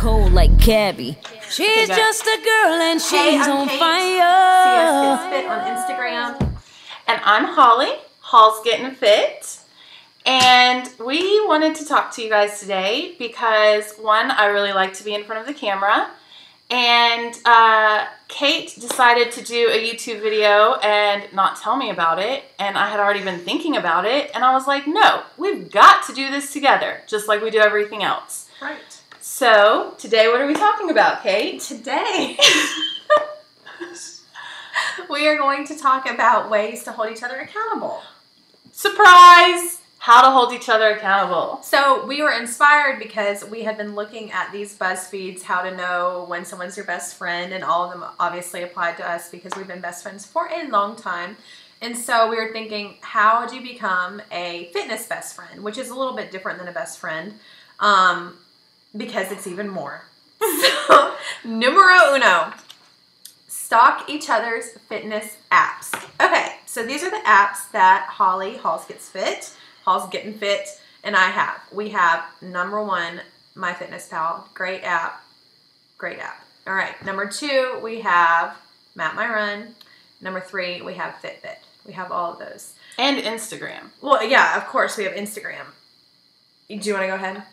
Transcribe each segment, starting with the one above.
cold like Gabby. She's just a girl and she's on fire. CS Gets Fit on Instagram. And I'm Holly. Hall's Getting Fit. And we wanted to talk to you guys today because, one, I really like to be in front of the camera. And Kate decided to do a YouTube video and not tell me about it. And I had already been thinking about it. And I was like, no, we've got to do this together, just like we do everything else. Right. So, today what are we talking about, Kate? Today, we are going to talk about ways to hold each other accountable. Surprise! How to hold each other accountable. So we were inspired because we had been looking at these BuzzFeeds, how to know when someone's your best friend, and all of them obviously applied to us because we've been best friends for a long time. And so we were thinking, how do you become a fitness best friend, which is a little bit different than a best friend, because it's even more. So, numero uno, stalk each other's fitness apps. Okay, so these are the apps that Hall's Gets Fit, Hall's Getting Fit, and I have. We have number one, MyFitnessPal. Great app. Great app. All right. Number two, we have Map My Run. Number three, we have Fitbit. We have all of those. And Instagram. Well, yeah, of course, we have Instagram. Do you want to go ahead?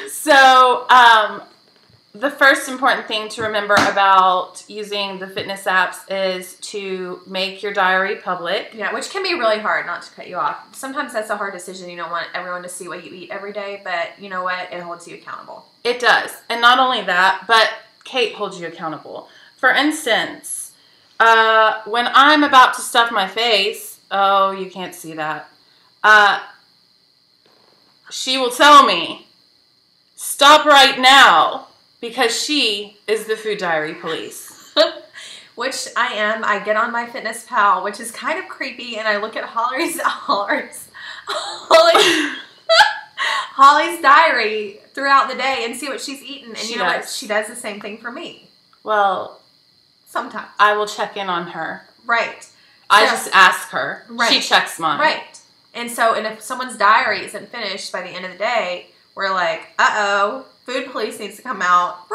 So, the first important thing to remember about using the fitness apps is to make your diary public. Yeah, which can be really hard, not to cut you off. Sometimes that's a hard decision. You don't want everyone to see what you eat every day, but you know what? It holds you accountable. It does. And not only that, but Kate holds you accountable. For instance, when I'm about to stuff my face, oh, you can't see that, she will tell me, stop right now. Because she is the food diary police. Which I am. I get on MyFitnessPal, which is kind of creepy, and I look at Holly's diary throughout the day and see what she's eaten. And you know what? She does the same thing for me. Well, sometimes. I will check in on her. Right. I just ask her. Right. She checks mine. Right. And so, and if someone's diary isn't finished by the end of the day, we're like, uh-oh. Food police needs to come out.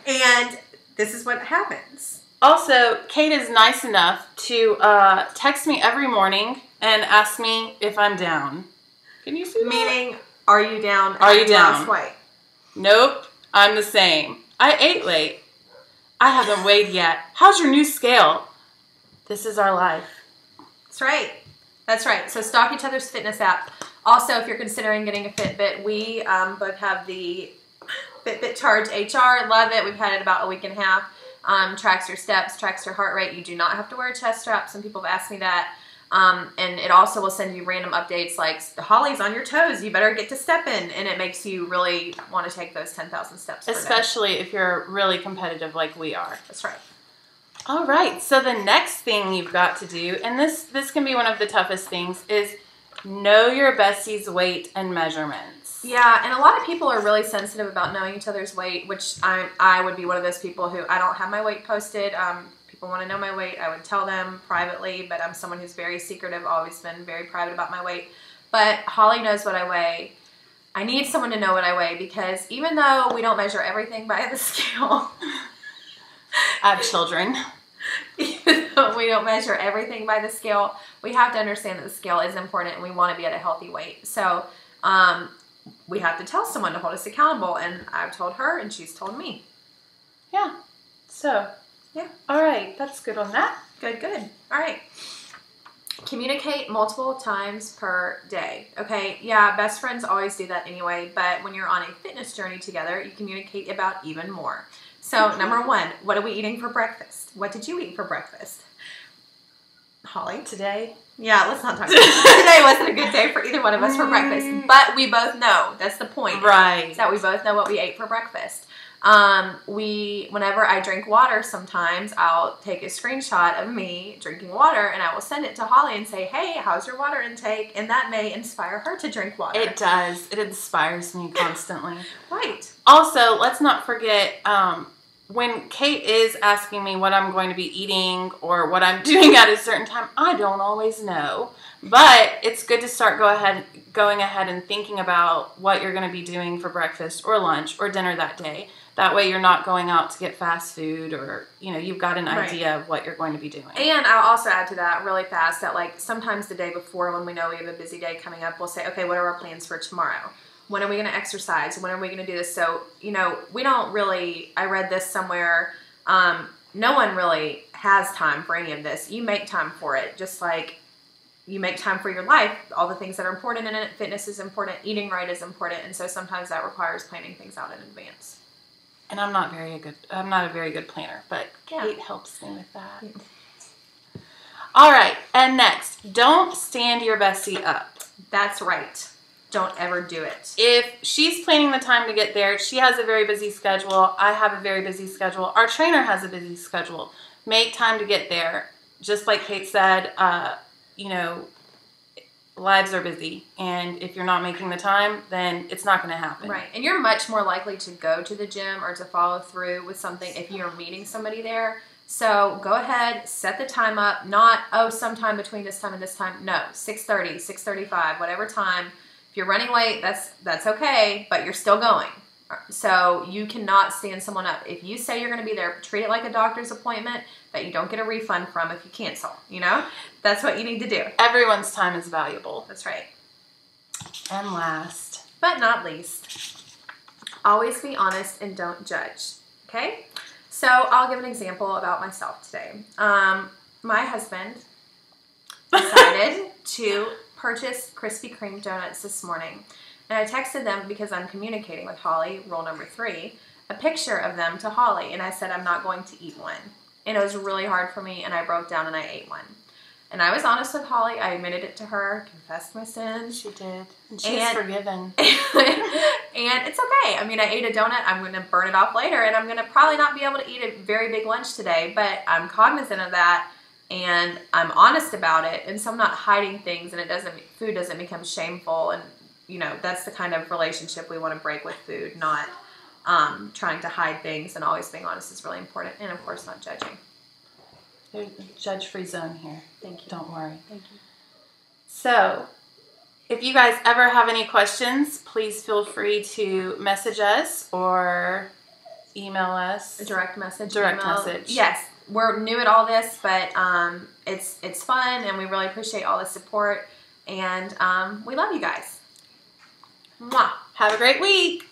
And this is what happens. Also, Kate is nice enough to text me every morning and ask me if I'm down. Can you see that? Meaning, are you down? Are you down? Weight? Nope, I'm the same. I ate late. I haven't weighed yet. How's your new scale? This is our life. That's right. That's right. So stalk each other's fitness app. Also, if you're considering getting a Fitbit, we both have the Fitbit Charge HR. Love it. We've had it about a week and a half. Tracks your steps, tracks your heart rate. You do not have to wear a chest strap. Some people have asked me that. And it also will send you random updates like, Holly's on your toes. You better get to stepping. And it makes you really want to take those 10,000 steps per day. Especially if you're really competitive like we are. That's right. All right. So the next thing you've got to do, and this can be one of the toughest things, is know your bestie's weight and measurements. Yeah, and a lot of people are really sensitive about knowing each other's weight, which I would be one of those people who I don't have my weight posted. People want to know my weight. I would tell them privately, but I'm someone who's very secretive, always been very private about my weight. But Holly knows what I weigh. I need someone to know what I weigh because even though we don't measure everything by the scale, I have children. Even though we don't measure everything by the scale, we have to understand that the scale is important and we want to be at a healthy weight. So we have to tell someone to hold us accountable, and I've told her and she's told me. Yeah. So, yeah. All right. That's good on that. Good, good. All right. Communicate multiple times per day. Okay, yeah, best friends always do that anyway, but when you're on a fitness journey together, you communicate about even more. So, number one, what are we eating for breakfast? What did you eat for breakfast? Holly? Today? Yeah, let's not talk about it. Today wasn't a good day for either one of us for breakfast, but we both know. That's the point. Right. Is that we both know what we ate for breakfast. Whenever I drink water sometimes, I'll take a screenshot of me drinking water and I will send it to Holly and say, hey, how's your water intake? And that may inspire her to drink water. It does. It inspires me constantly. Right. Also, let's not forget, when Kate is asking me what I'm going to be eating or what I'm doing at a certain time, I don't always know. But it's good to start going ahead and thinking about what you're going to be doing for breakfast or lunch or dinner that day. That way you're not going out to get fast food, or, you know, you've got an idea of what you're going to be doing. And I'll also add to that really fast that, like, sometimes the day before, when we know we have a busy day coming up, we'll say, okay, what are our plans for tomorrow? When are we going to exercise? When are we going to do this? So, you know, we don't really, I read this somewhere, no one really has time for any of this. You make time for it, just like you make time for your life, all the things that are important in it. Fitness is important, eating right is important, and so sometimes that requires planning things out in advance. And I'm not a very good planner, but Kate helps me with that. Yeah. All right, and next, don't stand your bestie up. That's right. Don't ever do it. If she's planning the time to get there, she has a very busy schedule. I have a very busy schedule. Our trainer has a busy schedule. Make time to get there. Just like Kate said, you know, lives are busy, and if you're not making the time, then it's not going to happen. Right, and you're much more likely to go to the gym or to follow through with something if you're meeting somebody there. So go ahead, set the time up, not, oh, sometime between this time and this time. No, 6:30, 6:35, whatever time. If you're running late, that's okay, but you're still going. So you cannot stand someone up. If you say you're going to be there, treat it like a doctor's appointment that you don't get a refund from if you cancel, you know? That's what you need to do. Everyone's time is valuable. That's right. And last, but not least, always be honest and don't judge, okay? So I'll give an example about myself today. My husband decided to purchase Krispy Kreme donuts this morning. And I texted them because I'm communicating with Holly, rule number 3, a picture of them to Holly. And I said, I'm not going to eat one. And it was really hard for me, and I broke down and I ate one. And I was honest with Holly. I admitted it to her, confessed my sins. She did. And she's forgiven. And it's okay. I mean, I ate a donut. I'm going to burn it off later, and I'm going to probably not be able to eat a very big lunch today, but I'm cognizant of that, and I'm honest about it. And so I'm not hiding things, and food doesn't become shameful. And you know, that's the kind of relationship we want to break with food, not trying to hide things, and always being honest is really important. And of course, not judging. There's a judge-free zone here. Thank you. Don't worry. Thank you. So, if you guys ever have any questions, please feel free to message us or email us. A direct message. Direct email. message. Yes. We're new at all this, but it's fun, and we really appreciate all the support, and we love you guys. Mwah. Have a great week.